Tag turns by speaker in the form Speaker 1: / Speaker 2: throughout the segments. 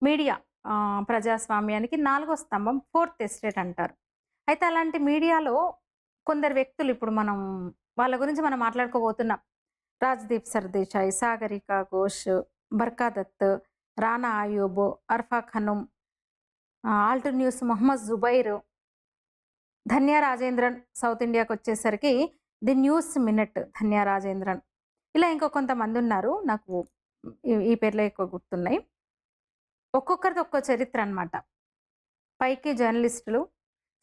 Speaker 1: Media ప్రజాస్వామ్యానికి నాలుగో స్తంభం ఫోర్త్ ఎస్టేట్ అంటారు. అయితే అలాంటి మీడియాలో కొందరు వ్యక్తులు ఇప్పుడు మనం వాళ్ళ గురించి మనం మాట్లాడుకోబోతున్నాం. 'Rajdeep Sardesai', 'Sagarika Ghose', 'Barkha Dutt', 'Rana Ayyub', 'Arfa Khanum', 'Alt News' 'Mohammed Zubair', 'Dhanya Rajendran' south ఇండియాకొచ్చేసరికి 'the News Minute' 'Dhanya Rajendran'. ఇలా ఇంకో కొంతమందున్నారు. నాకు ఈ పేర్లే ఎక్కువ గుర్తున్నాయి. ఒక్కొక్కరిది ఒక్కో చరిత్ర అన్నమాట. పైకి జర్నలిస్టులు,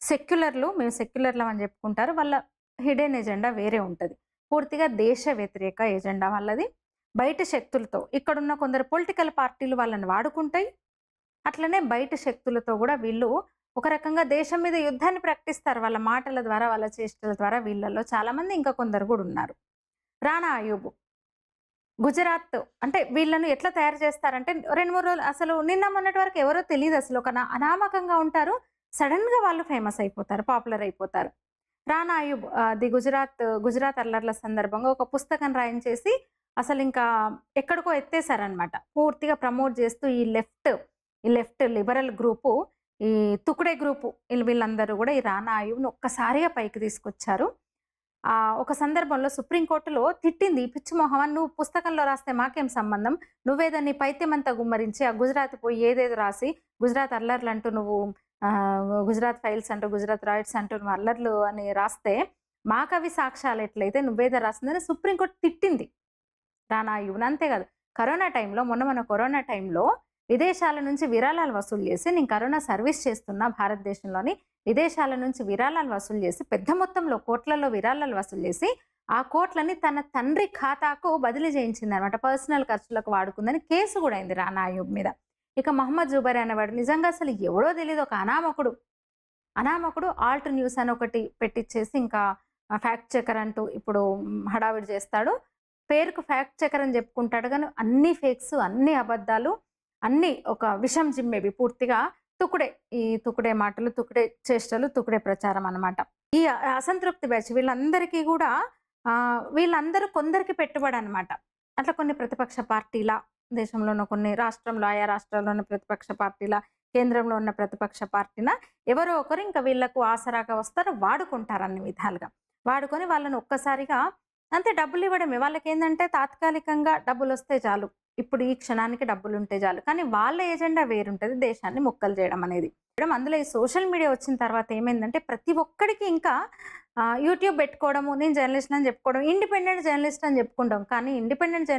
Speaker 1: సెక్యులర్‌లు మేము సెక్యులర్‌లం అని చెప్పుకుంటారు. వాళ్ళ హిడెన్ ఎజెండా వేరే ఉంటది. పూర్తిగా దేశ వ్యతిరేక ఎజెండా వాళ్ళది. బయట శక్తులతో ఇక్కడున్న కొందరు పొలిటికల్ పార్టీలు వాళ్ళని వాడుకుంటాయి. అట్లనే బయట శక్తులతో గూడా వీళ్ళు ఒక రకంగా దేశం మీద యుద్ధాన్ని ప్రకటిస్తారు. వాళ్ళ మాటల ద్వారా, వాళ్ళ చేష్టల ద్వారా వీళ్ళలో చాలామంది ఇంకా కొందరు గూడా ఉన్నారు. రానా అయూబ్ గుజరాత్ అంటే వీళ్ళను ఎట్లా తయారు చేస్తారంటే 2, 3 రోజులు అసలు నిన్న మొన్నటి వరకు ఎవరో తెలీదసలు. ఒక అనామకంగా ఉంటారు. సడెన్‌గా వాళ్ళు ఫేమస్ అయిపోతారు. పాపులర్ అయిపోతారు. రానా అయూబ్ ది గుజరాత్ అల్లర్ల సందర్భంగా ఒక పుస్తకం రాయించేసి అసలింకా ఎక్కడికో ఎత్తేసారనమాట. పూర్తిగా ప్రమోట్ చేస్తూ ఈ లెఫ్ట్ లిబరల్ గ్రూపు, ఈ తుక్డే గ్రూపు వీళ్ళందరూ గూడా ఈ రానా అయూబ్‌ని ఒక్కసారిగా పైకి తీసుకొచ్చారు. ఒక సందర్భంలో సుప్రీం కోర్టులో తిట్టింది. "ఈ పిచ్చి మొహమా! నువ్వు పుస్తకంలో రాస్తే మాకేం సంబంధం? నువ్వేదో నీ పైత్యమంతా గుమ్మరించి ఆ గుజరాత్ పోయి ఏదేదో రాసి గుజరాత్ అల్లర్లంటూ నువ్వు గుజరాత్ ఫైల్స్ అంటూ, గుజరాత్ రైట్స్ అంటూ నువ్వు అల్లర్లు అని రాస్తే మాకవి సాక్ష్యాలెట్లయితే నువ్వేదో రాసిందని" సుప్రీం కోర్ట్ తిట్టింది రానా అయూబ్‌ని. అంతే కాదు కరోనా టైంలో మొన్న కరోనా టైంలో విదేశాల నుంచి విరాళాలు వసూలు చేసి నేను కరోనా సర్వీస్ చేస్తున్నా భారతదేశంలోని విదేశాల నుంచి విరాళాలు వసూలు చేసి పెద్ద మొత్తంలో కోట్లలో విరాళాలు వసూలు చేసి ఆ కోట్లని తన తండ్రి ఖాతాకు బదిలీ చేయించిందనమాట. పర్సనల్ ఖర్చులకు వాడుకుందని కేసు కూడా అయింది రానా అయూబ్ మీద. ఇక మహమ్మద్ జుబైర్ అనేవాడు నిజంగా అసలు ఎవడో తెలీదు ఒక అనామకుడు ఆల్ట్ న్యూస్ అని ఒకటి పెట్టిచ్చేసి ఇంకా ఫ్యాక్ట్ చెకర్ అంటూ ఇప్పుడు హడావిడి చేస్తాడు. పేరుకు ఫ్యాక్ట్ చెకర్ అని చెప్పుకుంటాడు గానీ అన్ని ఫేక్స్, అన్ని అబద్ధాలు, అన్నీ ఒక విషం జిమ్మేవి పూర్తిగా తుకుడే. ఈ తుకుడే మాటలు, తుకుడే చేష్టలు, తుకుడే ప్రచారం అన్నమాట. ఈ అసంతృప్తి బ్యాచ్ వీళ్ళందరికీ గూడా వీళ్ళందరూ కొందరికి పెట్టుబడనమాట. అట్లా కొన్ని ప్రతిపక్ష పార్టీల దేశంలో ఉన్న కొన్ని ఆయా రాష్ట్రాల్లో ఉన్న ప్రతిపక్ష పార్టీల, కేంద్రంలో ఉన్న ప్రతిపక్ష పార్టీన ఎవరో ఒకరు ఇంకా వీళ్ళకు ఆసరాగా వస్తారు. వాడుకుంటారు అన్ని విధాలుగా. వాడుకొని వాళ్ళని ఒక్కసారిగా అంతే డబ్బులివ్వడమే. వాళ్ళకేందంటే తాత్కాలికంగా డబ్బులొస్తే చాలు. ఇప్పుడు ఈ క్షణానికి డబ్బులుంటే చాలు. కానీ వాళ్ళ ఎజెండా వేరుంటది. దేశాన్ని ముక్కలు చేయడం అనేది. అందులో ఈ సోషల్ మీడియా వచ్చిన తర్వాత ఏమైందంటే ప్రతి ఒక్కడికి ఇంకా యూట్యూబ్ పెట్టుకోవడము, నేను జర్నలిస్ట్ అని చెప్పుకోవడం, ఇండిపెండెంట్ జర్నలిస్ట్ అని చెప్పుకుంటాం. కానీ ఇండిపెండెంట్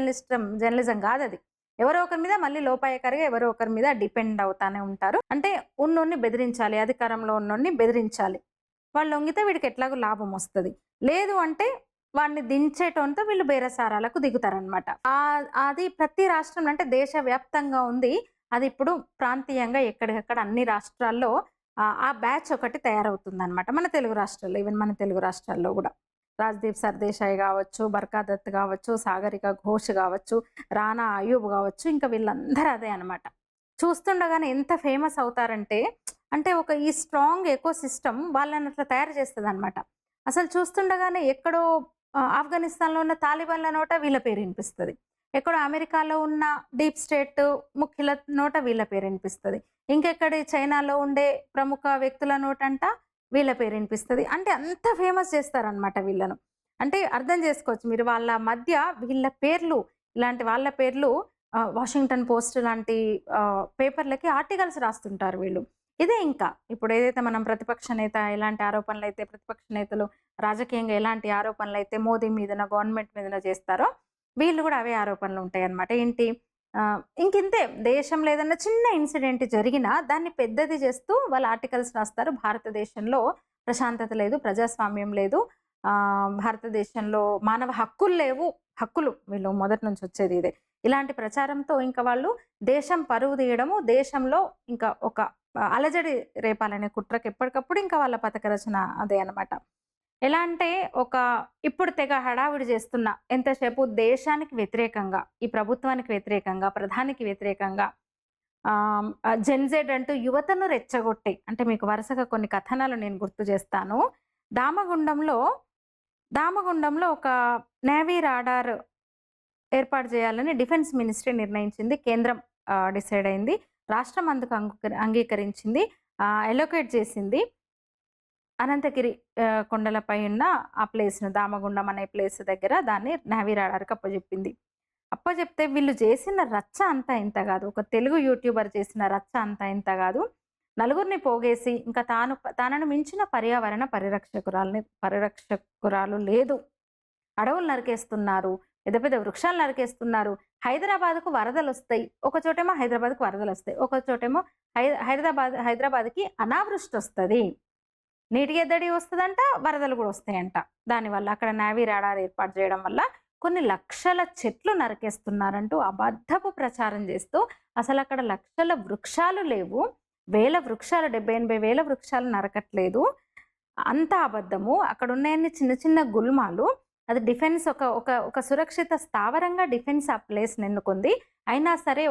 Speaker 1: జర్నలిజం కాదది. ఎవరో ఒకరి మీద మళ్ళీ లోపాయకారిగా ఎవరో ఒకరి మీద డిపెండ్ అవుతానే ఉంటారు. అంటే ఉన్నోన్ని బెదిరించాలి. అధికారంలో ఉన్నోన్ని బెదిరించాలి. వాళ్ళు లొంగితే వీడికి ఎట్లాగో లాభం వస్తది. లేదు అంటే వాడిని దించేటోనితో వీళ్ళు బేరసారాలకు దిగుతారనమాట. అది ప్రతి రాష్ట్రంలో అంటే దేశవ్యాప్తంగా ఉంది. అది ఇప్పుడు ప్రాంతీయంగా ఎక్కడికక్కడ అన్ని రాష్ట్రాల్లో ఆ బ్యాచ్ ఒకటి తయారవుతుందనమాట. మన తెలుగు రాష్ట్రాల్లో ఈవెన్ మన తెలుగు రాష్ట్రాల్లో గూడా. 'రాజ్‌దీప్ సర్దేశాయ్' గావచ్చు, 'బర్కా దత్' గావచ్చు, 'సాగరిక ఘోష్' గావచ్చు, 'రానా అయూబ్' గావచ్చు ఇంకా వీళ్ళందరూ అదే అనమాట. చూస్తుండగానే ఎంత ఫేమస్ అవుతారంటే అంటే ఒక ఈ స్ట్రాంగ్ ఎకో సిస్టమ్ వాళ్ళని అట్లా తయారు చేస్తదనమాట. అసలు చూస్తుండగానే ఎక్కడో ఆఫ్ఘనిస్తాన్‌లో ఉన్న తాలిబాన్‌ల నోట వీళ్ళ పేరు ఇనిపిస్తది. ఎక్కడో అమెరికాలో ఉన్న డీప్ స్టేట్ ముఖ్యుల నోట వీళ్ళ పేరు ఇనిపిస్తది. ఇంకెక్కడి చైనాలో ఉండే ప్రముఖ వ్యక్తుల నోటంట వీళ్ళ పేరు ఇనిపిస్తది. అంటే అంత ఫేమస్ చేస్తారనమాట వీళ్ళను. అంటే అర్థం చేసుకోవచ్చు మీరు వాళ్ళ మధ్య వీళ్ళ పేర్లు ఇలాంటి వాళ్ళ పేర్లు 'వాషింగ్టన్ పోస్ట్' లాంటి పేపర్‌లకి ఆర్టికల్స్ రాస్తుంటారు వీళ్ళు. ఇదే ఇంకా ఇప్పుడు ఏదైతే మనం ప్రతిపక్ష నేత ఎలాంటి ఆరోపణలైతే ప్రతిపక్ష నేతలు రాజకీయంగా ఎలాంటి ఆరోపణలైతే మోదీ మీదనో, గవర్నమెంట్ మీదనో చేస్తారో, వీళ్ళు గూడా అవే ఆరోపణలు ఉంటాయన్నమాట. ఏంటి ఇంకింతే దేశంలో ఏదన్నా చిన్న ఇన్సిడెంట్ జరిగినా దాన్ని పెద్దది చేస్తూ వాళ్ళు ఆర్టికల్స్ రాస్తారు. భారతదేశంలో ప్రశాంతత లేదు, ప్రజాస్వామ్యం లేదు. భారతదేశంలో మానవ హక్కులు లేవు. హక్కులు వీళ్ళు మొదటి నుంచి వచ్చేది ఇదే. ఇలాంటి ప్రచారంతో ఇంకా వాళ్ళు దేశం పరువు తీయడము, దేశంలో ఇంకా ఒక అలజడి రేపాలనే కుట్రకి ఎప్పటికప్పుడు ఇంకా వాళ్ళ పథక రచన అదే అనమాట. ఎలా అంటే ఇప్పుడు తెగ హడావిడి చేస్తున్న ఎంతసేపు దేశానికి వ్యతిరేకంగా, ఈ ప్రభుత్వానికి వ్యతిరేకంగా, ప్రధానికి వ్యతిరేకంగా జెన్‌జెడ్ అంటూ యువతను రెచ్చగొట్టే అంటే మీకు వరుసగా కొన్ని కథనాలు నేను గుర్తు చేస్తాను. దామగుండంలో దామగుండంలో ఒక నేవీ రాడార్ ఏర్పాటు చేయాలని డిఫెన్స్ మినిస్ట్రీ నిర్ణయించింది. కేంద్రం డిసైడ్ అయింది. రాష్ట్రం అందుకు అంగీకరించింది. అలొకేట్ చేసింది. అనంతగిరి కొండలపై ఉన్న ఆ ప్లేస్‌ను దామగుండం అనే ప్లేస్ దగ్గర దాన్ని నేవీ రాడార్‌కి అప్పజెప్పింది. అప్పజెప్తే వీళ్ళు చేసిన రచ్చ అంతా ఇంత గాదు. ఒక తెలుగు యూట్యూబర్ చేసిన రచ్చ అంతా ఇంత గాదు. నలుగురిని పోగేసి ఇంకా తనను మించిన పర్యావరణ పరిరక్షకురాలు లేదు. అడవులు నరికేస్తున్నారు. పెద్ద పెద్ద వృక్షాలు నరికేస్తున్నారు. హైదరాబాద్‌కు వరదలొస్తాయి. ఒక చోటేమో హైదరాబాద్‌కి వరదలొస్తాయి. ఒక చోటేమో హైదరాబాద్‌కి అనావృష్టొస్తది. నీటి ఎద్దడి వస్తదంట. వరదలు గూడా వస్తాయంట. దానివల్ల అక్కడ నేవీ రాడార్ ఏర్పాటు చేయడం వల్ల కొన్ని లక్షల చెట్లు నరికేస్తున్నారంటూ అబద్ధపు ప్రచారం చేస్తూ అసలక్కడ లక్షల వృక్షాలు లేవు. వేల వృక్షాలు 70, 80 వేల వృక్షాలు నరకట్లేదు. అంతా అబద్ధము. అక్కడున్నయన్ని చిన్న చిన్న గుల్మాలు. అది డిఫెన్స్ ఒక ఒక ఒక సురక్షిత స్థావరంగా డిఫెన్స్ ఆ ప్లేస్‌ని ఎన్నుకుంది. అయినా సరే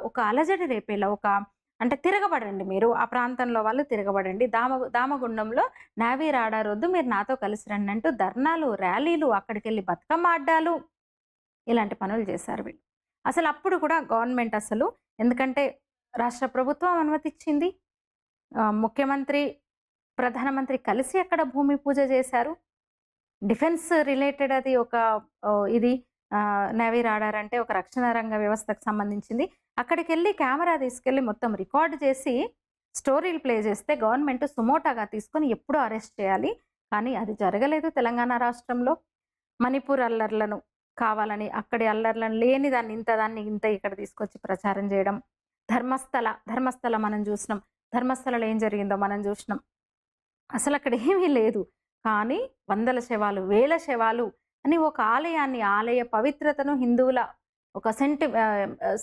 Speaker 1: ఒక అలజడి రేపేలా అంటే తిరగబడండి మీరు. ఆ ప్రాంతంలో వాళ్ళు తిరగబడండి. దామగుండంలో నేవీ రాడార్ వద్దు. మీరు నాతో కలిసి రండి అంటూ ధర్నాలు, ర్యాలీలు, అక్కడికెళ్ళి బతుకమ్మ ఆడ్డాలు ఇలాంటి పనులు చేశారు వీళ్ళు. అసలప్పుడు కూడా గవర్నమెంట్ ఎందుకంటే రాష్ట్ర ప్రభుత్వం అనుమతిచ్చింది. ముఖ్యమంత్రి, ప్రధానమంత్రి కలిసి అక్కడ భూమి పూజ చేశారు. డిఫెన్స్ రిలేటెడ్ అది ఒక ఇది నేవీ రాడార్ అంటే ఒక రక్షణ రంగ వ్యవస్థకు సంబంధించింది. అక్కడికెళ్ళి కెమెరా తీసుకెళ్ళి మొత్తం రికార్డ్ చేసి స్టోరీలు ప్లే చేస్తే గవర్నమెంట్ సుమోటాగా తీసుకొని ఎప్పుడో అరెస్ట్ చేయాలి. కానీ అది జరగలేదు తెలంగాణ రాష్ట్రంలో. మణిపూర్ అల్లర్లను కావాలని అక్కడి అల్లర్లను లేని దాన్ని ఇంత ఇక్కడ తీసుకొచ్చి ప్రచారం చేయడం. ధర్మస్థల మనం చూసినాం. ధర్మస్థలలో ఏం జరిగిందో మనం చూసినాం. అసలక్కడ ఏమీ లేదు. కానీ వందల శవాలు, వేల శవాలు అని ఒక ఆలయ పవిత్రతను హిందువుల ఒక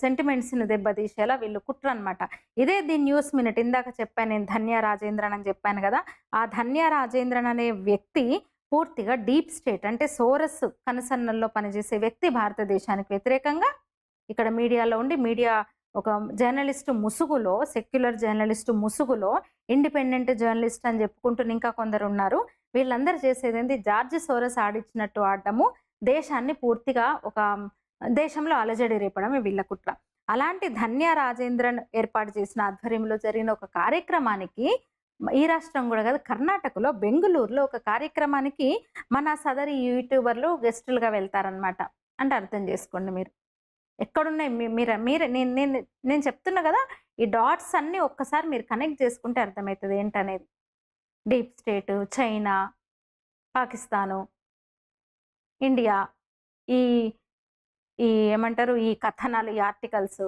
Speaker 1: సెంటిమెంట్స్‌ని దెబ్బతీసేలా వీళ్ళు కుట్రనమాట. ఇదే న్యూస్ మినిట్ ఇందాక చెప్పాను నేను ధన్య రాజేంద్రన్ అని చెప్పాను గదా! ఆ ధన్య రాజేంద్రన్ అనే వ్యక్తి పూర్తిగా డీప్ స్టేట్ అంటే సోరస్ కనుసన్నల్లో పనిచేసే వ్యక్తి భారతదేశానికి వ్యతిరేకంగా ఇక్కడ మీడియాలో ఉండి ఒక జర్నలిస్టు ముసుగులో, సెక్యులర్ జర్నలిస్టు ముసుగులో ఇండిపెండెంట్ జర్నలిస్ట్ అని చెప్పుకుంటూ ఇంకా కొందరున్నారు. వీళ్ళందరూ చేసేదేంది జార్జ్ సోరస్ ఆడిచ్చినట్టు ఆడడము, దేశాన్ని పూర్తిగా దేశంలో అలజడి రేపడమే వీళ్ళ కుట్ర. అలాంటి ధన్య రాజేంద్రన్ ఏర్పాటు చేసిన ఆధ్వర్యంలో జరిగిన ఒక కార్యక్రమానికి ఈ రాష్ట్రం కూడా కాదు కర్ణాటకలో బెంగుళూరులో ఒక కార్యక్రమానికి మన సదరి యూట్యూబర్లు గెస్టులుగా వెళ్తారనమాట. అంటే అర్థం చేసుకోండి మీరు. ఎక్కడున్నాయి మీరు నేను చెప్తున్నా కదా, ఈ డాట్స్ అన్నీ ఒక్కసారి మీరు కనెక్ట్ చేసుకుంటే అర్థమవుతుంది ఏంటనేది. Deep state, China, Pakistan, India, ఈ ఈ ఏమంటారు ఈ కథనాలు, ఈ ఆర్టికల్స్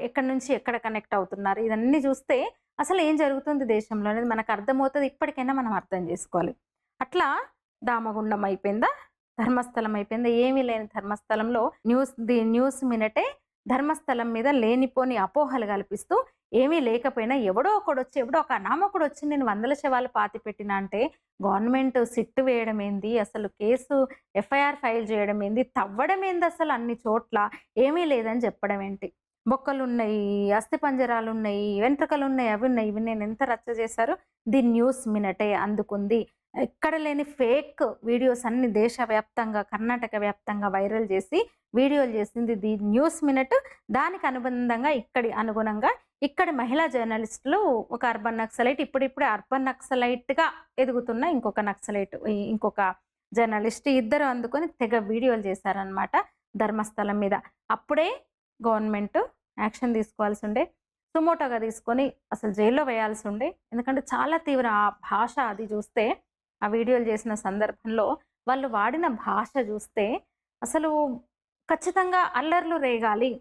Speaker 1: ఎక్కడి నుంచి ఎక్కడ కనెక్ట్ అవుతున్నారు ఇదన్నీ చూస్తే అసలు ఏం జరుగుతుంది దేశంలో అనేది మనకు అర్థమవుతుంది. ఇప్పటికైనా మనం అర్థం చేసుకోవాలి. అట్లా దామగుండం అయిపోయిందా, ధర్మస్థలం అయిపోయిందా? ఏమీ లేని ధర్మస్థలంలో న్యూస్ మినిటే ధర్మస్థలం మీద లేనిపోని అపోహలు కల్పిస్తూ ఏమీ లేకపోయినా ఎవడో ఒక అనామకుడు వచ్చి నేను 100 శవాలు పాతిపెట్టినా అంటే గవర్నమెంట్ సిట్ వేయడం ఏంది, అసలు ఎఫ్ఐఆర్ ఫైల్ చేయడం ఏంది, తవ్వడం ఏంది, అసలు అన్ని చోట్ల ఏమీ లేదని చెప్పడం ఏంటి? బొక్కలున్నాయి, అస్థిపంజరాలున్నాయి, వెంట్రుకలున్నాయి, అవి ఉన్నాయి, ఇవి నేను ఎంత రచ్చ చేశారో న్యూస్ మినిటే అందుకుంది. ఎక్కడ లేని ఫేక్ వీడియోస్ అన్ని దేశవ్యాప్తంగా, కర్ణాటక వ్యాప్తంగా వైరల్ చేసి వీడియోలు చేసింది న్యూస్ మినిట్. దానికి అనుగుణంగా ఇక్కడి మహిళా జర్నలిస్టులు ఒక అర్బన్ నక్సలైట్, ఇప్పుడిప్పుడే అర్బన్ నక్సలైట్‌గా ఎదుగుతున్న ఇంకొక జర్నలిస్ట్ ఇద్దరు అందుకొని తెగ వీడియోలు చేశారనమాట ధర్మస్థలం మీద. అప్పుడే గవర్నమెంట్ యాక్షన్ తీసుకోవాల్సి ఉండే, సుమోటోగా తీసుకొని అసలు జైల్లో వేయాల్సి ఉండే. ఎందుకంటే చాలా తీవ్ర ఆ భాష అది చూస్తే, ఆ వీడియోలు చేసిన సందర్భంలో వాళ్ళు వాడిన భాష చూస్తే అసలు ఖచ్చితంగా అల్లర్లు రేగాలి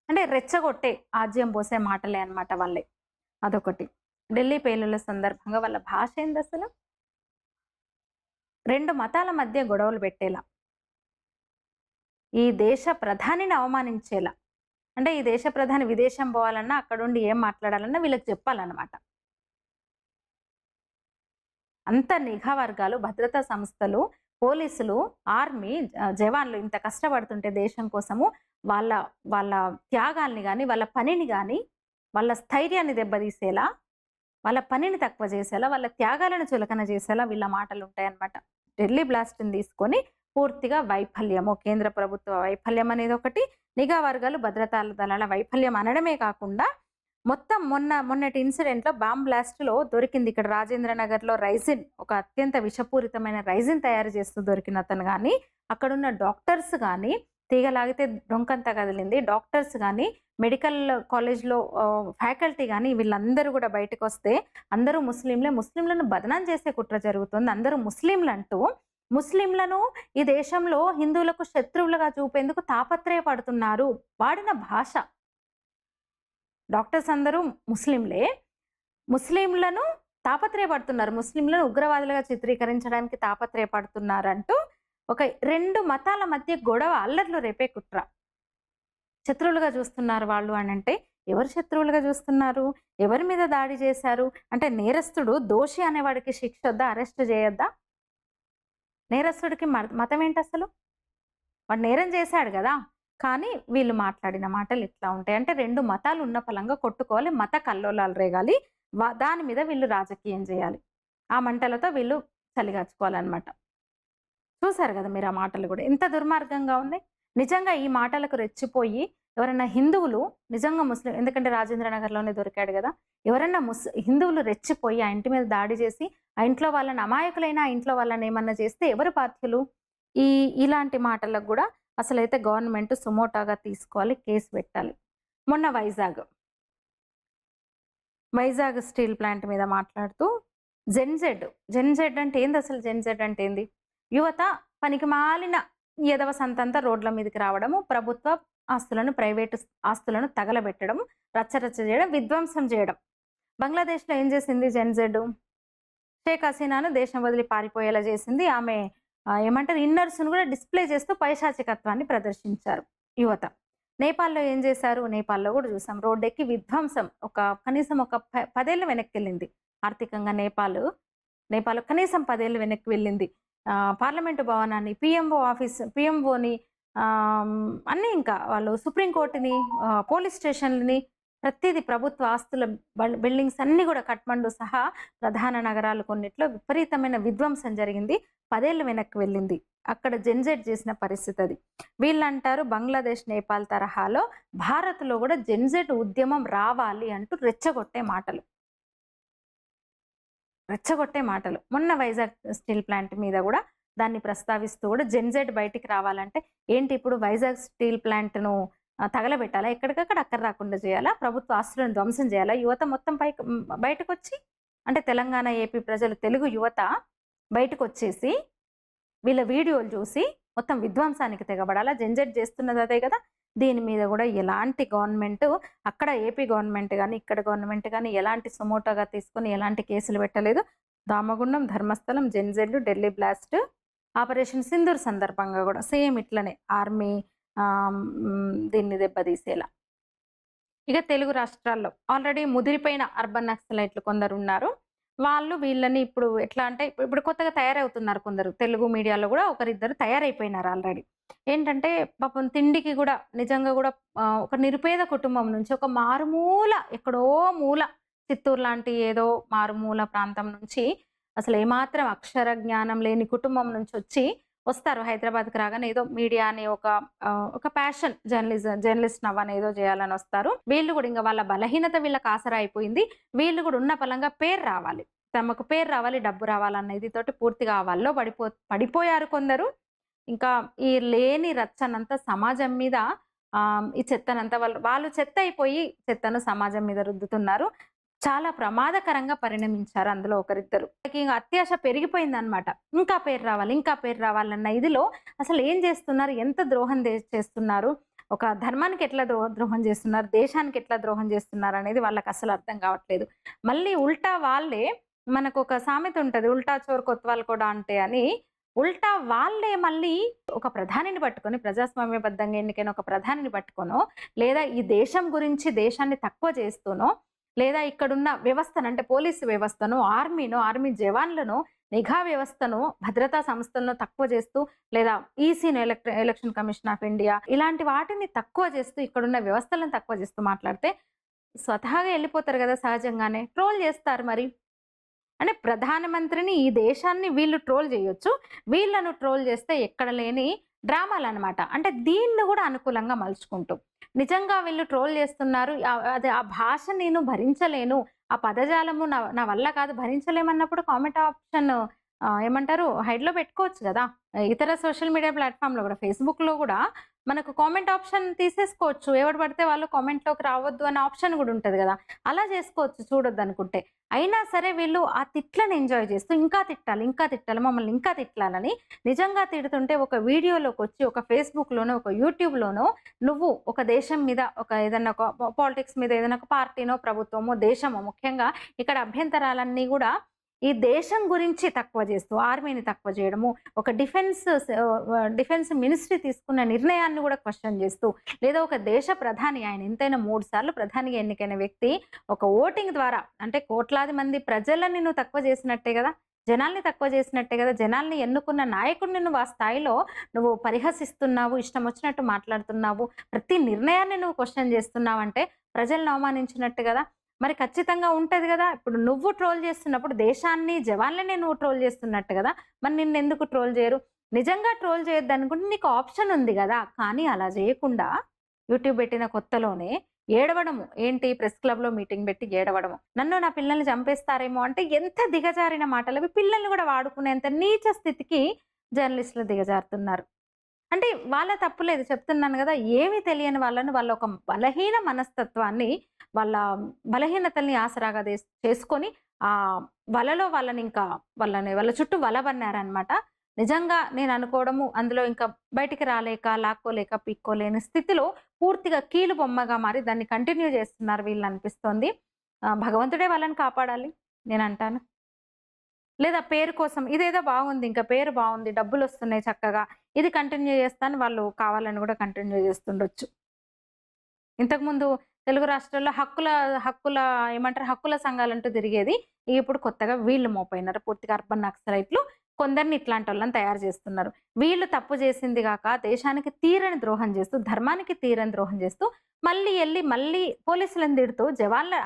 Speaker 1: అంటే రెచ్చగొట్టే, ఆజ్యం పోసే మాటలే అనమాట వాళ్ళే. అదొకటి. ఢిల్లీ పేలుళ్ల సందర్భంగా వాళ్ళ భాష ఏంది అసలు? 2 మతాల మధ్య గొడవలు పెట్టేలా, ఈ దేశ ప్రధానిని అవమానించేలా. అంటే ఈ దేశ ప్రధాని విదేశం పోవాలన్నా, అక్కడుండి ఏం మాట్లాడాలన్నా వీళ్ళకి చెప్పాలన్నమాట. అంత నిఘా వర్గాలు, భద్రతా సంస్థలు, పోలీసులు, ఆర్మీ జవాన్లు ఇంత కష్టపడుతుంటే దేశం కోసము వాళ్ళ త్యాగాల్ని గాని, వాళ్ళ పనిని గాని, వాళ్ళ స్థైర్యాన్ని దెబ్బతీసేలా, వాళ్ళ పనిని తక్కువ చేసేలా, వాళ్ళ త్యాగాలను చులకన చేసేలా వీళ్ళ మాటలు ఉంటాయన్నమాట. ఢిల్లీ బ్లాస్ట్‌ని తీసుకొని పూర్తిగా వైఫల్యము, కేంద్ర ప్రభుత్వ వైఫల్యం అనేది ఒకటి, నిఘా వర్గాలు భద్రతా దళాల వైఫల్యం అనడమే కాకుండా మొత్తం మొన్నటి ఇన్సిడెంట్‌లో బాంబ్ బ్లాస్ట్‌లో దొరికింది. ఇక్కడ రాజేంద్ర నగర్‌లో రైజిన్, ఒక అత్యంత విషపూరితమైన రైజిన్ తయారు చేస్తూ దొరికినతను గాని, అక్కడున్న డాక్టర్స్ గాని, తీగలాగితే డొంకంతా కదిలింది. డాక్టర్స్ గాని, మెడికల్ కాలేజ్‌లో ఫ్యాకల్టీ గాని వీళ్ళందరూ గూడా బయటకొస్తే అందరూ ముస్లింలే. ముస్లింలను బదనాం చేసే కుట్ర జరుగుతుంది. అందరూ ముస్లింలంటూ ముస్లింలను ఈ దేశంలో హిందువులకు శత్రువులుగా చూపేందుకు తాపత్రయపడుతున్నారు. వాడిన భాష. డాక్టర్స్ అందరూ ముస్లింలే. ముస్లింలను తాపత్రయపడుతున్నారు. ముస్లింలను ఉగ్రవాదులుగా చిత్రీకరించడానికి తాపత్రయపడుతున్నారంటూ ఒక 2 మతాల మధ్య గొడవ, అల్లర్లు రేపే కుట్ర. శత్రువులుగా చూస్తున్నారు వాళ్ళు అనంటే, ఎవరు శత్రువులుగా చూస్తున్నారు? ఎవరి మీద దాడి చేశారు? అంటే నేరస్తుడు, దోషి అనేవాడికి శిక్ష వద్దా? అరెస్ట్ చేయొద్దా? నేరస్తుడికి మతం ఏంటసలు? వాడు నేరం చేశాడు గదా! కానీ వీళ్ళు మాట్లాడిన మాటలు ఇట్లా ఉంటాయి. అంటే 2 మతాలు ఉన్న పలంగా కొట్టుకోవాలి. మత కల్లోలాలు రేగాలి. దాని మీద వీళ్ళు రాజకీయం చేయాలి. ఆ మంటలతో వీళ్ళు చలిగాచుకోవాలన్నమాట. చూసారు గదా మీరు ఆ మాటలు గూడా. ఎంత దుర్మార్గంగా ఉంది. నిజంగా ఈ మాటలకు రెచ్చిపోయి ఎవరైనా హిందువులు నిజంగా ఎందుకంటే రాజేంద్ర నగర్‌లోనే దొరికాడు గదా! ఎవరైనా హిందువులు రెచ్చిపోయి ఆ ఇంటి మీద దాడి చేసి, ఆ ఇంట్లో వాళ్ళని అమాయకులైన ఆ ఇంట్లో వాళ్ళని ఏమన్నా చేస్తే ఎవరు బాధ్యులు? ఇలాంటి మాటలకు గూడా అసలైతే గవర్నమెంట్ సుమోటాగా తీసుకోవాలి. కేసు పెట్టాలి. మొన్న వైజాగ్ స్టీల్ ప్లాంట్ మీద మాట్లాడుతూ జెన్‌జెడ్ అంటే ఏంది అసలు? జెన్‌జెడ్ అంటే ఏంది? యువత పనికిమాలిన ఎదవ సంతంతా రోడ్ల మీదకి రావడము, ప్రభుత్వ ఆస్తులను, ప్రైవేటు ఆస్తులను తగలబెట్టడం, రచ్చరచ్చ చేయడం, విధ్వంసం చేయడం. బంగ్లాదేశ్‌లో ఏం చేసింది జెన్‌జెడ్? షేక్ హసీనాను దేశం వదిలి పారిపోయేలా చేసింది. ఆమె ఏమంటారు, ఇన్నర్స్‌ను కూడా డిస్‌ప్లే చేస్తూ పైశాచికత్వాన్ని ప్రదర్శించారు యువత. నేపాల్‌లో ఏం చేశారు? నేపాల్‌లో కూడా చూసాం. రోడ్డెక్కి విధ్వంసం. కనీసం ఒక 10 ఏళ్లు వెనక్కెళ్ళింది ఆర్థికంగా నేపాల్ కనీసం 10 ఏళ్లు వెనక్కి వెళ్ళింది. పార్లమెంటు భవనాన్ని, పీఎంఓని, అన్నీ ఇంకా వాళ్ళు సుప్రీం కోర్టుని, పోలీస్ స్టేషన్‌లని, ప్రతిది ప్రభుత్వ ఆస్తుల బిల్డింగ్స్ అన్నీ కూడా కఠ్మండు సహా ప్రధాన నగరాలు కొన్నిట్లో విపరీతమైన విధ్వంసం జరిగింది. 10 ఏళ్లు వెనక్కి వెళ్ళింది. అక్కడ జెన్‌జెడ్ చేసిన పరిస్థితి అది. వీళ్ళంటారు బంగ్లాదేశ్, నేపాల్ తరహాలో భారత్‌లో కూడా జెన్‌జెడ్ ఉద్యమం రావాలి అంటూ రెచ్చగొట్టే మాటలు. మొన్న వైజాగ్ స్టీల్ ప్లాంట్ మీద కూడా దాన్ని ప్రస్తావిస్తూ కూడా జెన్‌జెడ్ బయటికి రావాలంటే ఏంటి, ఇప్పుడు వైజాగ్ స్టీల్ ప్లాంట్‌ను తగలబెట్టాలా? ఎక్కడికక్కడ అక్కడ రాకుండా చేయాలా? ప్రభుత్వ ఆస్తులను ధ్వంసం చేయాలా? యువత మొత్తం బయటకొచ్చి, అంటే తెలంగాణ, ఏపీ ప్రజలు, తెలుగు యువత బయటకొచ్చేసి వీళ్ళ వీడియోలు చూసి మొత్తం విధ్వంసానికి తెగబడాలా? జెన్‌జెడ్ చేస్తున్నది అదే కదా! దీని మీద కూడా ఎలాంటి గవర్నమెంట్, అక్కడ ఏపీ గవర్నమెంట్ గాని, ఇక్కడ గవర్నమెంట్ గాని ఎలాంటి సుమోటోగా తీసుకొని ఎలాంటి కేసులు పెట్టలేదు. Damagundam, Dharmasthala, Gen Z, Delhi blast, operation Sindoor సందర్భంగా కూడా సేమ్ ఇట్లనే ఆర్మీ దీన్ని దెబ్బతీసేలా. ఇక తెలుగు రాష్ట్రాల్లో ఆల్రెడీ ముదిరిపోయిన అర్బన్ నక్సలైట్లు కొందరున్నారు. వాళ్ళు వీళ్ళని ఇప్పుడు ఎట్లా అంటే, ఇప్పుడు కొత్తగా తయారవుతున్నారు కొందరు. తెలుగు మీడియాలో కూడా ఒకరిద్దరు తయారైపోయినారు ఆల్రెడీ. ఏంటంటే పాపం తిండికి కూడా నిజంగా కూడా ఒక నిరుపేద కుటుంబం నుంచి, ఒక మారుమూల, ఎక్కడో మూల, చిత్తూరు లాంటి ఏదో మారుమూల ప్రాంతం నుంచి, అసలు ఏమాత్రం అక్షర జ్ఞానం లేని కుటుంబం నుంచి వస్తారు హైదరాబాద్‌కి రాగానే ఏదో మీడియా అని ఒక ప్యాషన్, జర్నలిస్ట్ అవ్వని ఏదో చేయాలని వస్తారు. వీళ్ళు కూడా ఇంక వాళ్ళ బలహీనత వీళ్ళకి ఆసరా అయిపోయింది. వీళ్ళు కూడా ఉన్న పలంగా పేరు రావాలి, తమకు పేరు రావాలి, డబ్బు రావాలన్న ఇదితోటి పూర్తిగా వల్లో పడిపోయారు కొందరు. ఇంకా ఈ లేని రచ్చనంతా సమాజం మీద, ఈ చెత్తనంతా వాళ్ళు చెత్త అయిపోయి చెత్తను సమాజం మీద రుద్దుతున్నారు. చాలా ప్రమాదకరంగా పరిణమించారు అందులో ఒకరిద్దరు. ఇంక అత్యాశ పెరిగిపోయిందనమాట. ఇంకా పేరు రావాలన్న ఇదిలో అసలు ఏం చేస్తున్నారు? ఎంత ద్రోహం చేస్తున్నారు? ఒక ధర్మానికి ఎట్లా ద్రోహం చేస్తున్నారు? దేశానికి ఎట్లా ద్రోహం చేస్తున్నారు అనేది వాళ్ళకి అసలు అర్థం కావట్లేదు. మళ్ళీ ఉల్టా వాళ్ళే, మనకు ఒక సామెత ఉంటది, ఉల్టా చోర్ కొత్వాల్ కూడా అంటే అని. ఉల్టా వాళ్ళే మళ్ళీ ఒక ప్రధానిని పట్టుకొని, ప్రజాస్వామ్యబద్ధంగా ఎన్నికైన ఒక ప్రధానిని పట్టుకోనో, లేదా ఈ దేశం గురించి దేశాన్ని తక్కువ చేస్తూనో, లేదా ఇక్కడున్న వ్యవస్థను, అంటే పోలీసు వ్యవస్థను, ఆర్మీ జవాన్లను, నిఘా వ్యవస్థను, భద్రతా సంస్థలను తక్కువ చేస్తూ, లేదా ఈసీను, ఎలక్షన్ కమిషన్ ఆఫ్ ఇండియా, ఇలాంటి వాటిని తక్కువ చేస్తూ, ఇక్కడున్న వ్యవస్థలను తక్కువ చేస్తూ మాట్లాడితే స్వతహాగా వెళ్ళిపోతారు కదా, సహజంగానే ట్రోల్ చేస్తారు. మరి అంటే ప్రధానమంత్రిని, ఈ దేశాన్ని వీళ్ళు ట్రోల్ చేయొచ్చు. వీళ్ళను ట్రోల్ చేస్తే ఎక్కడ లేని డ్రామాలనమాట. అంటే దీన్ని గూడా అనుకూలంగా మలుచుకుంటూ. నిజంగా వీళ్ళు ట్రోల్ చేస్తున్నారు. అది ఆ భాష నేను భరించలేను. ఆ పదజాలము నా వల్ల కాదు భరించలేమన్నప్పుడు కామెంట్ ఆప్షన్ ఏమంటారు హైడ్‌లో పెట్టుకోవచ్చు గదా! ఇతర సోషల్ మీడియా ప్లాట్‌ఫామ్‌లో గూడా ఫేస్‌బుక్‌లో గూడా మనకు కామెంట్ ఆప్షన్ తీసేసుకోవచ్చు. ఎవడు పడితే వాళ్ళు కామెంట్‌లోకి రావద్దు అనే ఆప్షన్ గూడా ఉంటది గదా! అలా చేసుకోవచ్చు చూడొద్దనుకుంటే. అయినా సరే వీళ్ళు ఆ తిట్లను ఎంజాయ్ చేస్తూ ఇంకా తిట్టాలి, ఇంకా తిట్టాలి, మమ్మల్ని ఇంకా తిట్టాలని నిజంగా తిడుతుంటే ఒక వీడియోలోకొచ్చి ఒక ఫేస్‌బుక్‌లోనో, ఒక యూట్యూబ్‌లోనో నువ్వు ఒక దేశం మీద ఒక ఏదన్నా ఒక పాలిటిక్స్ మీద ఏదైనా ఒక పార్టీనో, ప్రభుత్వమో, దేశమో ముఖ్యంగా ఇక్కడ అభ్యంతరాలన్నీ గూడా ఈ దేశం గురించి తక్కువ చేస్తూ, ఆర్మీని తక్కువ చేయడము, ఒక డిఫెన్స్ మినిస్ట్రీ తీసుకున్న నిర్ణయాన్ని గూడా క్వెషన్ చేస్తూ, లేదా ఒక దేశ ప్రధాని ఆయన ఎంతైనా 3 సార్లు ప్రధానిగా ఎన్నికైన వ్యక్తి ఒక ఓటింగ్ ద్వారా అంటే కోట్లాది మంది ప్రజలని నువ్వు తక్కువ చేసినట్టే గదా! జనాల్ని తక్కువ చేసినట్టే గదా! జనాల్ని ఎన్నుకున్న నాయకుడిని నువ్వు ఆ స్థాయిలో నువ్వు పరిహసిస్తున్నావు, ఇష్టం వచ్చినట్టు మాట్లాడుతున్నావు, ప్రతి నిర్ణయాన్ని నువ్వు క్వెషన్ చేస్తున్నావంటే ప్రజల్ని అవమానించినట్టు గదా! మరి ఖచ్చితంగా ఉంటది గదా! ఇప్పుడు నువ్వు ట్రోల్ చేస్తున్నప్పుడు దేశాన్ని, జవాన్లనే నువ్వు ట్రోల్ చేస్తున్నట్టు గదా! మరి నిన్నెందుకు ట్రోల్ చేయరు? నిజంగా ట్రోల్ చేయొద్దనుకుంటే నీకు ఆప్షన్ ఉంది గదా! కానీ అలా జేయకుండా యూట్యూబ్ పెట్టిన కొత్తలోనే ఏడవడము. ఏంటి ప్రెస్ క్లబ్‌లో మీటింగ్ పెట్టి ఏడవడము. నన్ను నా పిల్లల్ని చంపేస్తారేమో అంటే ఎంత దిగజారిన మాటలవి. పిల్లల్ని గూడా వాడుకునేంత నీచ స్థితికి జర్నలిస్టులు దిగజారుతున్నారు. అంటే వాళ్ళ తప్పు లేదు. చెప్తున్నాను గదా! ఏమీ తెలియని వాళ్ళని వాళ్ళ ఒక బలహీన మనస్తత్వాన్ని, వాళ్ళ బలహీనతల్ని ఆసరాగా చేసుకొని వలలో వాళ్ళనింకా వాళ్ళ చుట్టూ వల పన్నారనమాట. నిజంగా నేననుకోవడము అందులో ఇంకా బయటికి రాలేక, లాక్కోలేక, పీక్కోలేని స్థితిలో పూర్తిగా కీలు బొమ్మగా మారి దాన్ని కంటిన్యూ చేస్తున్నారు వీళ్ళనిపిస్తోంది. భగవంతుడే వాళ్ళని కాపాడాలి నేనంటాను. లేదా పేరు కోసం ఇదేదో బాగుంది. ఇంకా పేరు బావుంది. డబ్బులొస్తున్నాయి చక్కగా. ఇది కంటిన్యూ చేస్తా అని వాళ్ళు కావాలని గూడా కంటిన్యూ చేస్తుండొచ్చు. ఇంతకుముందు తెలుగు రాష్ట్రాల్లో హక్కుల హక్కుల ఏమంటారు? హక్కుల సంఘాలంటూ తిరిగేది. ఇప్పుడు కొత్తగా వీళ్ళు మోపైనారు. పూర్తిగా అర్బన్ నక్సలైట్‌లు కొందరిని ఇట్లాంటోళ్ళని తయారు చేస్తున్నారు. వీళ్ళు తప్పు చేసింది గాక దేశానికి తీరని ద్రోహం చేస్తూ, ధర్మానికి తీరని ద్రోహం చేస్తూ, మళ్ళీ పోలీసులను తిడుతూ,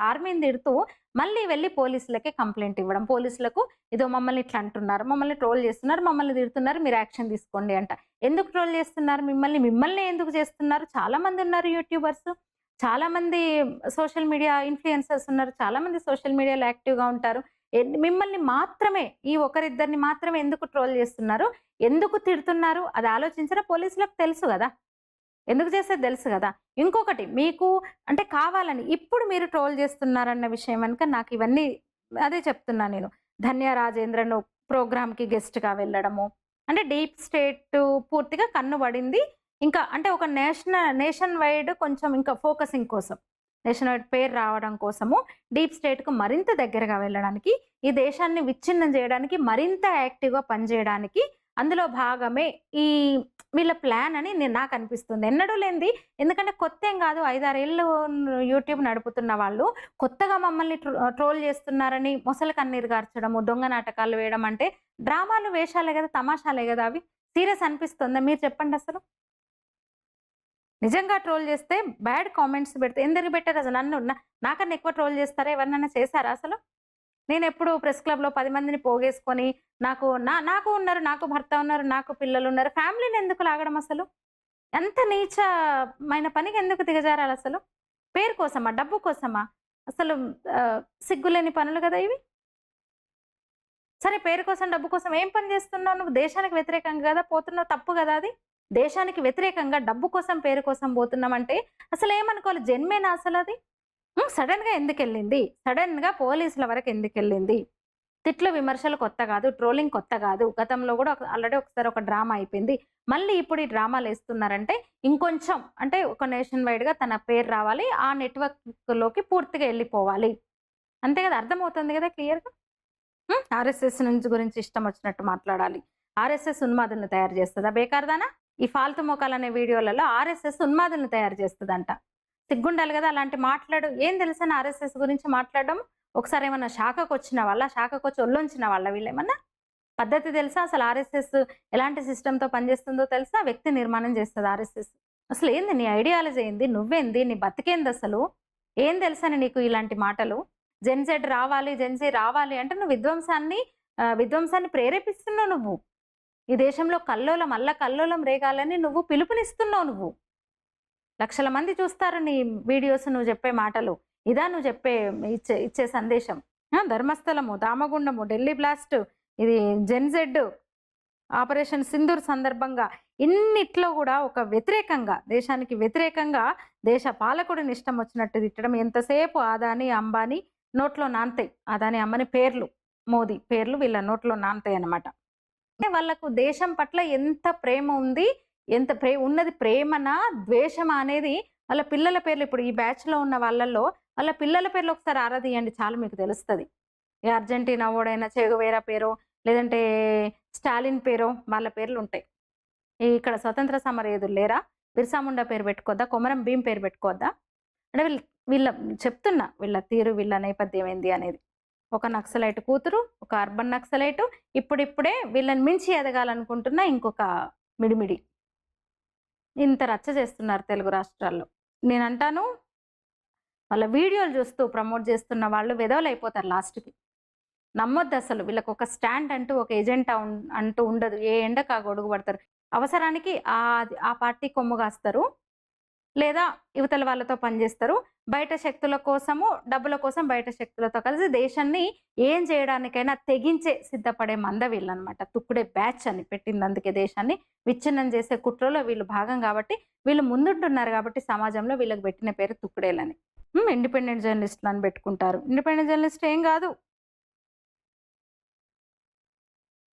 Speaker 1: ఆర్మీని తిడుతూ, మళ్ళీ వెళ్లి పోలీసులకే కంప్లెయింట్ ఇవ్వడం. పోలీసులకు ఇదో మమ్మల్ని ఇట్లా అంటున్నారు. మమ్మల్ని ట్రోల్ చేస్తున్నారు. మమ్మల్ని తిడుతున్నారు. మీరు యాక్షన్ తీసుకోండి అంట. ఎందుకు ట్రోల్ చేస్తున్నారు మిమ్మల్ని? మిమ్మల్నే ఎందుకు చేస్తున్నారు? చాలా మంది ఉన్నారు యూట్యూబర్స్. చాలా మంది సోషల్ మీడియా ఇన్‌ఫ్లుయెన్సర్స్ ఉన్నారు. చాలా మంది సోషల్ మీడియాలో యాక్టివ్‌గా ఉంటారు. మిమ్మల్ని మాత్రమే ఈ ఒకరిద్దరిని మాత్రమే ఎందుకు ట్రోల్ చేస్తున్నారు? ఎందుకు తిడుతున్నారు? అది ఆలోచించరా? పోలీసులకు తెలుసు గదా! ఎందుకు చేసేది తెలుసు గదా! ఇంకొకటి మీకు అంటే కావాలని ఇప్పుడు మీరు ట్రోల్ చేస్తున్నారన్న విషయం వెనుక నాకు ఇవన్నీ అదే చెప్తున్నా నేను. ధన్య రాజేంద్రను ప్రోగ్రామ్‌కి గెస్ట్‌గా వెళ్ళడము. అంటే డీప్ స్టేట్ పూర్తిగా కన్ను పడింది. ఇంకా అంటే ఒక నేషన్ వైడ్ కొంచెం ఇంకా ఫోకసింగ్ కోసం. నేషన్ వైడ్ పేరు రావడం కోసము డీప్ స్టేట్‌కు మరింత దగ్గరగా వెళ్ళడానికి, ఈ దేశాన్ని విచ్ఛిన్నం చేయడానికి, మరింత యాక్టివ్‌గా పనిచేయడానికి అందులో భాగమే ఈ వీళ్ళ ప్లాన్ అని నాకనిపిస్తుంది. ఎన్నడూ లేనిది ఎందుకంటే కొత్తేం గాదు. 5, 6 ఏళ్ళు యూట్యూబ్ నడుపుతున్న వాళ్ళు కొత్తగా మమ్మల్ని ట్రోల్ చేస్తున్నారని మొసలి కన్నీరు గార్చడము, దొంగ నాటకాలు వేయడం అంటే డ్రామాలు, వేషాలే గదా! తమాషాలే గదా అవి. సీరియస్ అనిపిస్తుందా? మీరు చెప్పండసలు. నిజంగా ట్రోల్ చేస్తే బ్యాడ్ కామెంట్స్ పెడితే ఎందుకు పెట్టారసలు? నాకన్నా ఎక్కువ ట్రోల్ చేస్తారా? ఎవరినైనా చేసారా అసలు? నేనెప్పుడు ప్రెస్ క్లబ్‌లో 10 మందిని పోగేసుకొని నాకు ఉన్నారు. నాకు భర్త ఉన్నారు. నాకు పిల్లలున్నారు. ఫ్యామిలీని ఎందుకు లాగడం అసలు? ఎంత నీచమైన పనికి ఎందుకు దిగజారాలసలు? పేరు కోసమా? డబ్బు కోసమా? అసలు సిగ్గులేని పనులు గదా ఇవి. సరే పేరు కోసం, డబ్బు కోసం ఏం పని జేస్తున్నావు నువ్వు? దేశానికి వ్యతిరేకంగా గదా పోతున్నావు. తప్పు గదా అది. దేశానికి వ్యతిరేకంగా డబ్బు కోసం, పేరు కోసం పోతున్నామంటే అసలేమనుకోవాలి? జన్మేనా అసలది? సడెన్‌గా ఎందుకెళ్ళింది? సడెన్‌గా పోలీసుల వరకెందుకెళ్ళింది? తిట్లు, విమర్శలు కొత్త గాదు. ట్రోలింగ్ కొత్త గాదు. గతంలో గూడా ఆల్రెడీ ఒకసారి ఒక డ్రామా అయిపోయింది. మళ్ళీ ఇప్పుడు ఈ డ్రామాలేస్తున్నారంటే ఇంకొంచెం అంటే ఒక నేషన్ వైడ్‌గా తన పేరు రావాలి. ఆ నెట్‌వర్క్‌లోకి పూర్తిగా ఎళ్ళిపోవాలి. అంతే గదా! అర్థమవుతుంది గదా క్లియర్‌గా. ఆర్ఎస్ఎస్ గురించి ఇష్టం వచ్చినట్టు మాట్లాడాలి. ఆర్ఎస్ఎస్ ఉన్మాదులను తయారు చేస్తదా బేకార్దానా? ఈ ఫాల్తు మోకాలనే వీడియోలలో ఆర్ఎస్ఎస్ ఉన్మాదులను తయారు చేస్తదంట. సిగ్గుండాలి గదా! అలాంటి ఏం తెలుసని ఆర్ఎస్ఎస్ గురించి మాట్లాడడం? ఒకసారి ఏమన్నా శాఖకొచ్చిన వాళ్ళా? శాఖకొచ్చి ఒళ్ళొంచిన వాళ్ళా వీళ్ళేమన్నా? పద్ధతి తెలుసా? అసలు ఆర్ఎస్ఎస్ ఎలాంటి సిస్టమ్‌తో పనిచేస్తుందో తెలుసా? వ్యక్తి నిర్మాణం చేస్తది ఆర్ఎస్ఎస్. అసలేంది నీ ఐడియాలజీ ఏంది? నువ్వేంది? నీ బతికేందసలు? ఏం తెలుసని నీకు ఇలాంటి మాటలు? జెన్‌జెడ్ రావాలి, జెన్‌జీ రావాలి అంటే నువ్వు విధ్వంసాన్ని ప్రేరేపిస్తున్నావు నువ్వు. ఈ దేశంలో కల్లోలం రేగాలని నువ్వు పిలుపునిస్తున్నావు నువ్వు. లక్షల మంది చూస్తారు నీ వీడియోస్, నువ్వు చెప్పే మాటలు. ఇదా నువ్వు చెప్పే ఇచ్చే సందేశం? ధర్మస్థలము, దామగుండము, ఢిల్లీ బ్లాస్ట్, ఇది జెన్‌జెడ్, ఆపరేషన్ సింధూర్ సందర్భంగా ఇన్నిట్లో కూడా ఒక వ్యతిరేకంగా, దేశానికి వ్యతిరేకంగా దేశ పాలకుడిని ఇష్టం వచ్చినట్టు తిట్టడం. ఎంతసేపు అదాని, అంబానీ నోట్లో నానతాయి. అదాని, అంబానీ పేర్లు, మోదీ పేర్లు వీళ్ళ నోట్లో నానతాయి అన్నమాట. వాళ్ళకు దేశం పట్ల ఎంత ప్రేమ ఉంది, ఎంత ఉన్నది ప్రేమనా ద్వేషమా అనేది వాళ్ళ పిల్లల పేర్లు, ఇప్పుడు ఈ బ్యాచ్‌లో ఉన్న వాళ్ళల్లో వాళ్ళ పిల్లల పేర్లు ఒకసారి ఆరా తీయండి చాలు, మీకు తెలుస్తది. ఈ అర్జెంటీనా ఓడైన చెగువేరా పేరో, లేదంటే స్టాలిన్ పేరో వాళ్ళ పేర్లు ఉంటాయి. ఇక్కడ స్వతంత్ర సమరయోధులు లేరా? బిర్సా ముండా పేరు పెట్టుకోవద్దా? కొమరం భీం పేరు పెట్టుకోవద్దా? అంటే వీళ్ళ చెప్తున్నా వీళ్ళ తీరు, వీళ్ళ నేపథ్యం ఏంది అనేది. ఒక నక్సలైట్ కూతురు, ఒక అర్బన్ నక్సలైటు, ఇప్పుడిప్పుడే వీళ్ళని మించి ఎదగాలనుకుంటున్న ఇంకొక మిడిమిడి. ఇంత రచ్చ చేస్తున్నారు తెలుగు రాష్ట్రాల్లో. నేనంటాను, వాళ్ళ వీడియోలు చూస్తూ ప్రమోట్ చేస్తున్న వాళ్ళు వెధవలైపోతారు లాస్ట్‌కి. నమ్మొద్దు అసలు. వీళ్ళకి ఒక స్టాండ్ అంటూ, ఒక ఎజెండా అంటూ ఉండదు. ఏ ఎండకు ఆ గొడుగు పడతారు. అవసరానికి ఆ పార్టీ కొమ్ము కాస్తారు, లేదా యువతల వాళ్ళతో పనిచేస్తారు. బయట శక్తుల కోసము, డబ్బుల కోసం బయట శక్తులతో కలిసి దేశాన్ని ఏం చేయడానికైనా తెగించే సిద్ధపడే మంద వీళ్ళనమాట. తుక్కుడే బ్యాచ్ అని పెట్టింది. అందుకే దేశాన్ని విచ్ఛిన్నం చేసే కుట్రలో వీళ్ళు భాగం కాబట్టి, వీళ్ళు ముందుంటున్నారు కాబట్టి సమాజంలో వీళ్ళకి పెట్టిన పేరు తుక్కుడేలని. ఇండిపెండెంట్ జర్నలిస్టులు అని పెట్టుకుంటారు. ఇండిపెండెంట్ జర్నలిస్ట్ ఏం కాదు.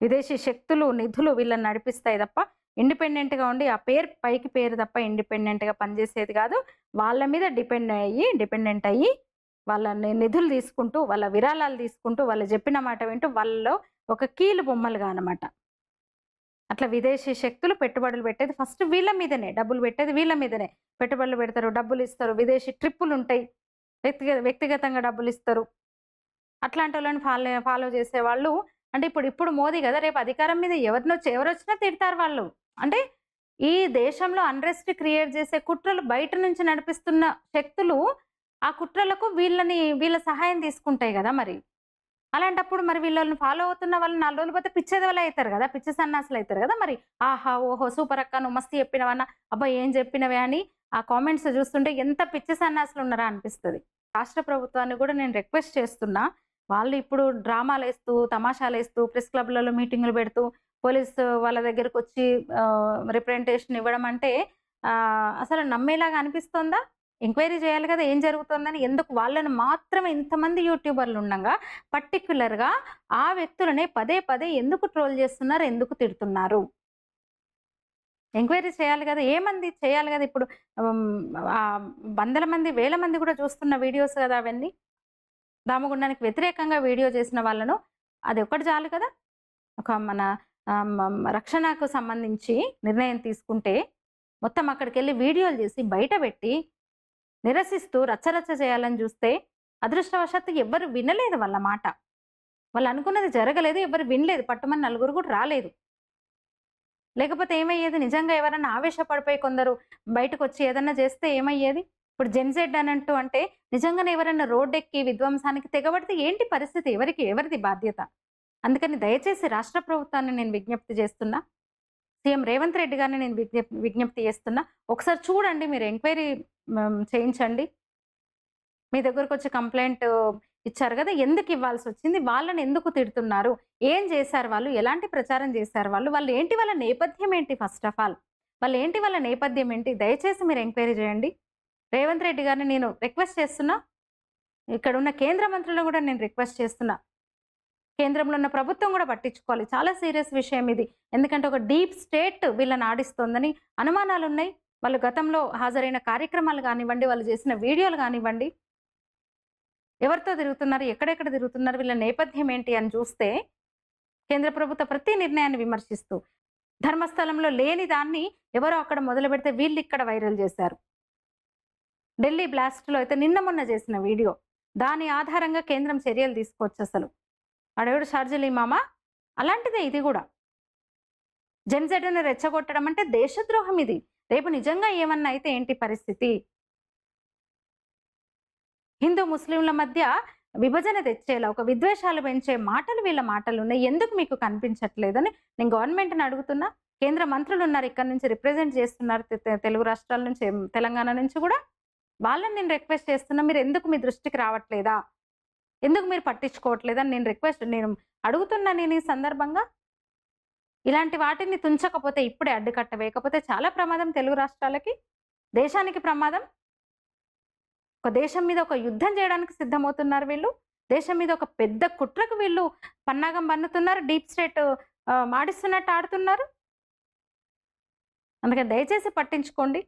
Speaker 1: విదేశీ శక్తులు, నిధులు వీళ్ళని నడిపిస్తాయి తప్ప, ఇండిపెండెంట్‌గా ఉండి ఆ పైకి పేరు తప్ప ఇండిపెండెంట్‌గా పనిచేసేది కాదు. వాళ్ళ మీద డిపెండెంట్ అయ్యి వాళ్ళ నిధులు తీసుకుంటూ, వాళ్ళ విరాళాలు తీసుకుంటూ, వాళ్ళు చెప్పిన మాట వింటూ వాళ్ళలో ఒక కీలు బొమ్మలుగా అన్నమాట. అట్లా విదేశీ శక్తులు పెట్టుబడులు పెట్టేది ఫస్ట్ వీళ్ళ మీదనే, డబ్బులు పెట్టేది వీళ్ళ మీదనే. పెట్టుబడులు పెడతారు, డబ్బులు ఇస్తారు, విదేశీ ట్రిప్పులుంటాయి, వ్యక్తిగతంగా డబ్బులు ఇస్తారు. అట్లాంటోళ్ళని ఫాలో చేసేవాళ్ళు. అంటే ఇప్పుడు మోదీ కదా, రేపు అధికారం మీద ఎవరొచ్చినా తిడతారు వాళ్ళు. అంటే ఈ దేశంలో అన్రెస్ట్ క్రియేట్ చేసే కుట్రలు బయట నుంచి నడిపిస్తున్న శక్తులు ఆ కుట్రలకు వీళ్ళ సహాయం తీసుకుంటాయి కదా మరి. అలాంటప్పుడు మరి వీళ్ళని ఫాలో అవుతున్న వాళ్ళు 4 రోజులు పోతే పిచ్చేదోళ్ళు అవుతారు కదా, పిచ్చి సన్నాసులు అవుతారు కదా మరి. ఆహా, ఓహో, సూపర్ అక్క, నువ్వు మస్తు చెప్పినవన్నా, అబ్బా ఏం చెప్పినవే అని ఆ కామెంట్స్ చూస్తుంటే ఎంత పిచ్చి సన్నాసులు ఉన్నారా అనిపిస్తుంది. రాష్ట్ర ప్రభుత్వాన్ని కూడా నేను రిక్వెస్ట్ చేస్తున్నా, వాళ్ళు ఇప్పుడు డ్రామాలేస్తూ, తమాషాలేస్తూ, ప్రెస్ క్లబ్‌లలో మీటింగులు పెడుతూ, పోలీసు వాళ్ళ దగ్గరకొచ్చి రిప్రజెంటేషన్ ఇవ్వడం అంటే అసలు నమ్మేలాగా అనిపిస్తోందా? ఎంక్వైరీ చేయాలి కదా ఏం జరుగుతోందని. ఎందుకు వాళ్ళని మాత్రమే ఇంతమంది యూట్యూబర్లు ఉండంగా పర్టిక్యులర్‌గా ఆ వ్యక్తులనే పదే పదే ఎందుకు ట్రోల్ చేస్తున్నారు? ఎందుకు తిడుతున్నారు? ఎంక్వైరీ చేయాలి కదా. ఏమంది చేయాలి కదా. ఇప్పుడు వందల మంది, వేల మంది కూడా చూస్తున్న వీడియోస్ కదా అవన్నీ. దామగుండానికి వ్యతిరేకంగా వీడియో చేసిన వాళ్ళను అది ఒక్కటి చాలు కదా. ఒక మన రక్షణకు సంబంధించి నిర్ణయం తీసుకుంటే మొత్తం అక్కడికెళ్ళి వీడియోలు చేసి బయట పెట్టి నిరసిస్తూ రచ్చరచ్చ చేయాలని చూస్తే అదృష్టవశాత్తు ఎవ్వరు వినలేదు వాళ్ళ మాట. వాళ్ళు అనుకున్నది జరగలేదు, ఎవరు వినలేదు, పట్టుమని నలుగురు కూడా రాలేదు. లేకపోతే ఏమయ్యేది? నిజంగా ఎవరన్నా ఆవేశపడిపోయి కొందరు బయటకొచ్చి ఏదన్నా చేస్తే ఏమయ్యేది? ఇప్పుడు జెన్‌జెడ్ అనంటూ అంటే నిజంగానే ఎవరైనా రోడ్డెక్కి విధ్వంసానికి తెగబడితే ఏంటి పరిస్థితి? ఎవరిది బాధ్యత? అందుకని దయచేసి రాష్ట్ర ప్రభుత్వాన్ని నేను విజ్ఞప్తి చేస్తున్నా, సీఎం రేవంత్ రెడ్డి గారిని నేను విజ్ఞప్తి చేస్తున్నా, ఒకసారి చూడండి, మీరు ఎంక్వైరీ చేయించండి. మీ దగ్గరకొచ్చి కంప్లెయింట్ ఇచ్చారు కదా, ఎందుకు ఇవ్వాల్సొచ్చింది? వాళ్ళని ఎందుకు తిడుతున్నారు? ఏం చేశారు వాళ్ళు? ఎలాంటి ప్రచారం చేశారు వాళ్ళు? వాళ్ళ నేపథ్యం ఏంటి? ఫస్ట్ ఆఫ్ ఆల్ వాళ్ళ నేపథ్యం ఏంటి? దయచేసి మీరు ఎంక్వైరీ చేయండి. రేవంత్ రెడ్డి గారిని నేను రిక్వెస్ట్ చేస్తున్నా, ఇక్కడున్న కేంద్ర మంత్రులను కూడా నేను రిక్వెస్ట్ చేస్తున్నా, కేంద్రంలో ఉన్న ప్రభుత్వం కూడా పట్టించుకోవాలి. చాలా సీరియస్ విషయం ఇది. ఎందుకంటే ఒక డీప్ స్టేట్ వీళ్ళని ఆడిస్తోందని అనుమానాలున్నాయి. వాళ్ళు గతంలో హాజరైన కార్యక్రమాలు కానివ్వండి, వాళ్ళు చేసిన వీడియోలు కానివ్వండి, ఎవరితో తిరుగుతున్నారు, ఎక్కడెక్కడ తిరుగుతున్నారు, వీళ్ళ నేపథ్యం ఏంటి అని చూస్తే కేంద్ర ప్రభుత్వ ప్రతి నిర్ణయాన్ని విమర్శిస్తూ, ధర్మస్థలంలో లేని దాన్ని ఎవరో అక్కడ మొదలు పెడితే వీళ్ళు ఇక్కడ వైరల్ చేశారు. ఢిల్లీ బ్లాస్ట్‌లో అయితే నిన్న మొన్న చేసిన వీడియో, దాని ఆధారంగా కేంద్రం చర్యలు తీసుకోవచ్చు. అసలు వాడెవడు షార్జిల్ ఇమామా? అలాంటిదే ఇది కూడా. జెన్‌జెడ్‌ని రెచ్చగొట్టడం అంటే దేశద్రోహం ఇది. రేపు నిజంగా ఏమన్నా అయితే ఏంటి పరిస్థితి? హిందూ ముస్లింల మధ్య విభజన తెచ్చేలా, ఒక విద్వేషాలు పెంచే మాటలు వీళ్ళ మాటలున్నాయి. ఎందుకు మీకు కనిపించట్లేదని నేను గవర్నమెంట్‌ని అడుగుతున్నా. కేంద్ర మంత్రులున్నారు ఇక్కడి నుంచి రిప్రజెంట్ చేస్తున్నారు తెలుగు రాష్ట్రాల నుంచి, తెలంగాణ నుంచి గూడా. వాళ్ళని నేను రిక్వెస్ట్ చేస్తున్నా. మీరెందుకు మీ దృష్టికి రావట్లేదా? ఎందుకు మీరు పట్టించుకోవట్లేదని నేను అడుగుతున్నా నేను ఈ సందర్భంగా. ఇలాంటి వాటిని తుంచకపోతే, ఇప్పుడే అడ్డుకట్ట వేయకపోతే చాలా ప్రమాదం తెలుగు రాష్ట్రాలకి, దేశానికి ప్రమాదం. ఒక దేశం మీద ఒక యుద్ధం చేయడానికి సిద్ధమవుతున్నారు వీళ్ళు. దేశం మీద ఒక పెద్ద కుట్రకు వీళ్ళు పన్నాగం పన్నుతున్నారు. డీప్ స్టేట్ మాడిస్తున్నట్టు ఆడుతున్నారు. అందుకని దయచేసి పట్టించుకోండి.